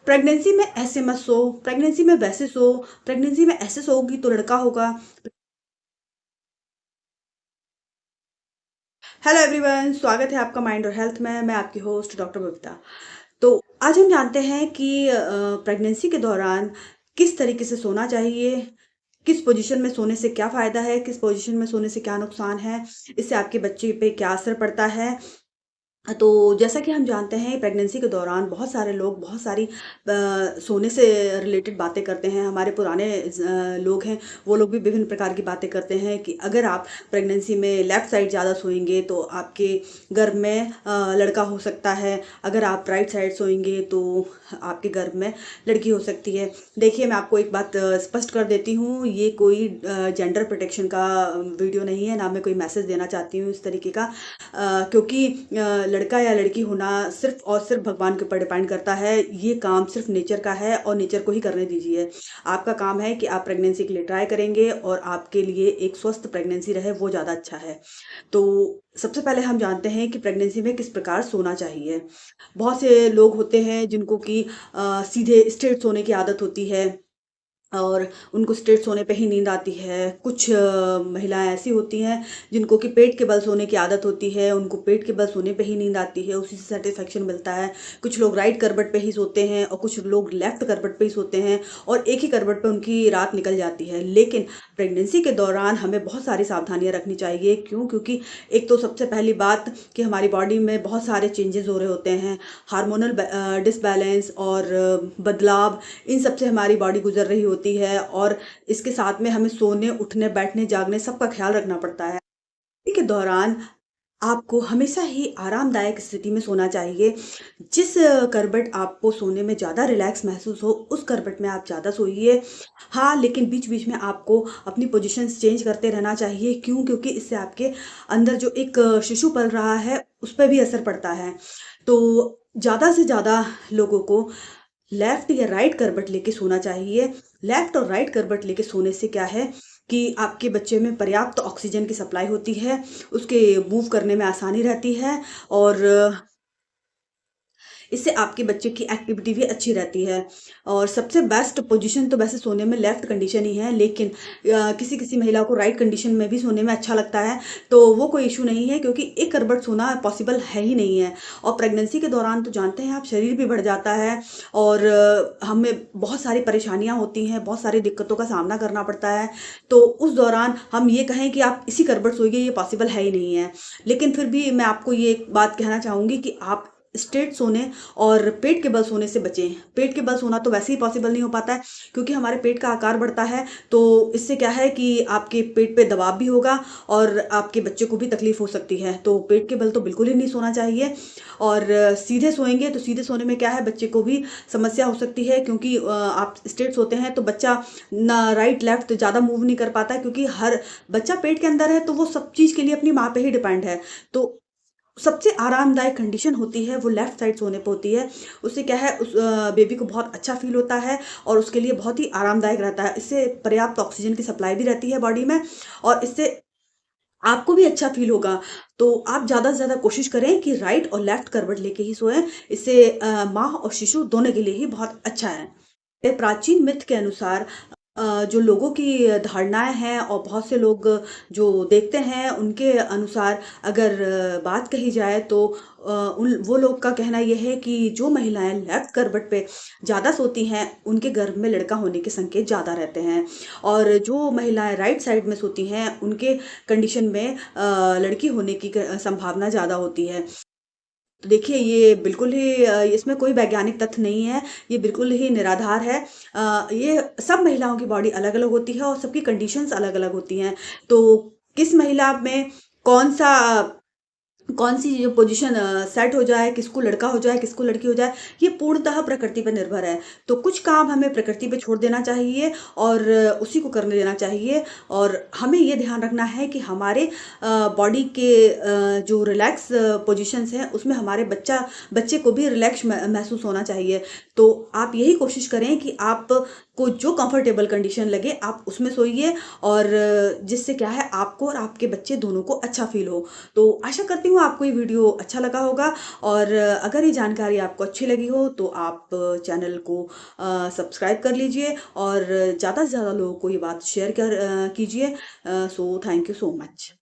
Pregnancy में ऐसे मत सो, प्रेगनेंसी में वैसे सो, प्रेगनेंसी में ऐसे सोओगी तो लड़का होगा। हेलो एवरीवन, स्वागत है आपका माइंड और हेल्थ में। मैं आपकी होस्ट डॉक्टर बबीता। तो आज हम जानते हैं कि प्रेगनेंसी के दौरान किस तरीके से सोना चाहिए, किस पोजीशन में सोने से क्या फ़ायदा है, किस पोजीशन में सोने से क्या नुकसान है, इससे आपके बच्चे पे क्या असर पड़ता है। तो जैसा कि हम जानते हैं प्रेगनेंसी के दौरान बहुत सारे लोग बहुत सारी सोने से रिलेटेड बातें करते हैं। हमारे पुराने लोग हैं, वो लोग भी विभिन्न प्रकार की बातें करते हैं कि अगर आप प्रेगनेंसी में लेफ़्ट साइड ज़्यादा सोएँगे तो आपके गर्भ में लड़का हो सकता है। अगर आप राइट साइड सोएँगे तो आपके गर्भ में लड़की हो सकती है। देखिए, मैं आपको एक बात स्पष्ट कर देती हूँ, ये कोई जेंडर प्रोटेक्शन का वीडियो नहीं है, ना मैं कोई मैसेज देना चाहती हूँ इस तरीके का। क्योंकि लड़का या लड़की होना सिर्फ़ और सिर्फ़ भगवान के ऊपर डिपेंड करता है। ये काम सिर्फ़ नेचर का है और नेचर को ही करने दीजिए। आपका काम है कि आप प्रेगनेंसी के लिए ट्राई करेंगे और आपके लिए एक स्वस्थ प्रेगनेंसी रहे, वो ज़्यादा अच्छा है। तो सबसे पहले हम जानते हैं कि प्रेगनेंसी में किस प्रकार सोना चाहिए। बहुत से लोग होते हैं जिनको कि सीधे स्ट्रेट सोने की आदत होती है और उनको स्ट्रेट सोने पे ही नींद आती है। कुछ महिलाएँ ऐसी होती हैं जिनको कि पेट के बल सोने की आदत होती है, उनको पेट के बल सोने पे ही नींद आती है, उसी से सैटिस्फैक्शन मिलता है। कुछ लोग राइट करवट पे ही सोते हैं और कुछ लोग लेफ्ट करवट पे ही सोते हैं और एक ही करवट पे उनकी रात निकल जाती है। लेकिन प्रेगनेंसी के दौरान हमें बहुत सारी सावधानियाँ रखनी चाहिए। क्यों? क्योंकि एक तो सबसे पहली बात कि हमारी बॉडी में बहुत सारे चेंजेज़ हो रहे होते हैं, हार्मोनल डिसबैलेंस और बदलाव, इन सब से हमारी बॉडी गुजर रही होती है और इसके साथ में हमें सोने, उठने, बैठने, जागने सबका ख़्याल रखना पड़ता है। के दौरान आपको हमेशा ही आरामदायक स्थिति में सोना चाहिए। जिस करवट आपको सोने में ज़्यादा रिलैक्स महसूस हो, उस करवट में आप ज़्यादा सोइए। हाँ, लेकिन बीच-बीच में आपको अपनी पोज़ीशंस चेंज करते रहना चाहिए। क्यों? क्योंकि इससे आपके अंदर जो एक शिशु पल रहा है, उस पे भी असर पड़ता है। तो ज़्यादा से ज़्यादा लोगों को लेफ्ट या राइट करवट लेके सोना चाहिए। लेफ्ट और राइट करवट लेके सोने से क्या है कि आपके बच्चे में पर्याप्त ऑक्सीजन की सप्लाई होती है, उसके मूव करने में आसानी रहती है और इससे आपके बच्चे की एक्टिविटी भी अच्छी रहती है। और सबसे बेस्ट पोजीशन तो वैसे सोने में लेफ्ट कंडीशन ही है, लेकिन किसी-किसी महिला को राइट कंडीशन में भी सोने में अच्छा लगता है, तो वो कोई इश्यू नहीं है क्योंकि एक करवट सोना पॉसिबल है ही नहीं है। और प्रेगनेंसी के दौरान तो जानते हैं आप, शरीर भी बढ़ जाता है और हमें बहुत सारी परेशानियाँ होती हैं, बहुत सारी दिक्कतों का सामना करना पड़ता है। तो उस दौरान हम ये कहें कि आप इसी करवट सोइए, ये पॉसिबल है ही नहीं है। लेकिन फिर भी मैं आपको ये एक बात कहना चाहूँगी कि आप स्ट्रेट सोने और पेट के बल सोने से बचें। पेट के बल सोना तो वैसे ही पॉसिबल नहीं हो पाता है क्योंकि हमारे पेट का आकार बढ़ता है, तो इससे क्या है कि आपके पेट पे दबाव भी होगा और आपके बच्चे को भी तकलीफ़ हो सकती है। तो पेट के बल तो बिल्कुल ही नहीं सोना चाहिए और सीधे सोएँगे तो सीधे सोने में क्या है, बच्चे को भी समस्या हो सकती है क्योंकि आप स्ट्रेट सोते हैं तो बच्चा ना राइट लेफ्ट ज़्यादा मूव नहीं कर पाता है क्योंकि हर बच्चा पेट के अंदर है तो वो सब चीज़ के लिए अपनी माँ पे ही डिपेंड है। तो सबसे आरामदायक कंडीशन होती है वो लेफ्ट साइड सोने पे होती है। उससे क्या है, उस बेबी को बहुत अच्छा फ़ील होता है और उसके लिए बहुत ही आरामदायक रहता है। इससे पर्याप्त ऑक्सीजन की सप्लाई भी रहती है बॉडी में और इससे आपको भी अच्छा फ़ील होगा। तो आप ज़्यादा से ज़्यादा कोशिश करें कि राइट और लेफ्ट करवट लेके ही सोएँ। इससे माँ और शिशु दोनों के लिए ही बहुत अच्छा है। प्राचीन मिथ के अनुसार जो लोगों की धारणाएँ हैं और बहुत से लोग जो देखते हैं उनके अनुसार अगर बात कही जाए तो उन वो लोग का कहना ये है कि जो महिलाएँ लेफ्ट करवट पे ज़्यादा सोती हैं, उनके गर्भ में लड़का होने के संकेत ज़्यादा रहते हैं और जो महिलाएँ राइट साइड में सोती हैं, उनके कंडीशन में लड़की होने की संभावना ज़्यादा होती है। तो देखिए, ये बिल्कुल ही इसमें कोई वैज्ञानिक तथ्य नहीं है, ये बिल्कुल ही निराधार है। ये सब महिलाओं की बॉडी अलग-अलग होती है और सबकी कंडीशंस अलग-अलग होती हैं। तो किस महिला में कौन-सा कौन-सी जो पोज़ीशन सेट हो जाए, किसको लड़का हो जाए, किसको लड़की हो जाए, ये पूर्णतः प्रकृति पर निर्भर है। तो कुछ काम हमें प्रकृति पे छोड़ देना चाहिए और उसी को करने देना चाहिए और हमें ये ध्यान रखना है कि हमारे बॉडी के जो रिलैक्स पोज़ीशंस हैं, उसमें हमारे बच्चे को भी रिलैक्स महसूस होना चाहिए। तो आप यही कोशिश करें कि आपको जो कंफर्टेबल कंडीशन लगे, आप उसमें सोइए और जिससे क्या है, आपको और आपके बच्चे दोनों को अच्छा फ़ील हो। तो आशा करती हूँ हूँ आपको ये वीडियो अच्छा लगा होगा और अगर ये जानकारी आपको अच्छी लगी हो तो आप चैनल को सब्सक्राइब कर लीजिए और ज़्यादा से ज़्यादा लोगों को ये बात शेयर कीजिए। So thank you so much.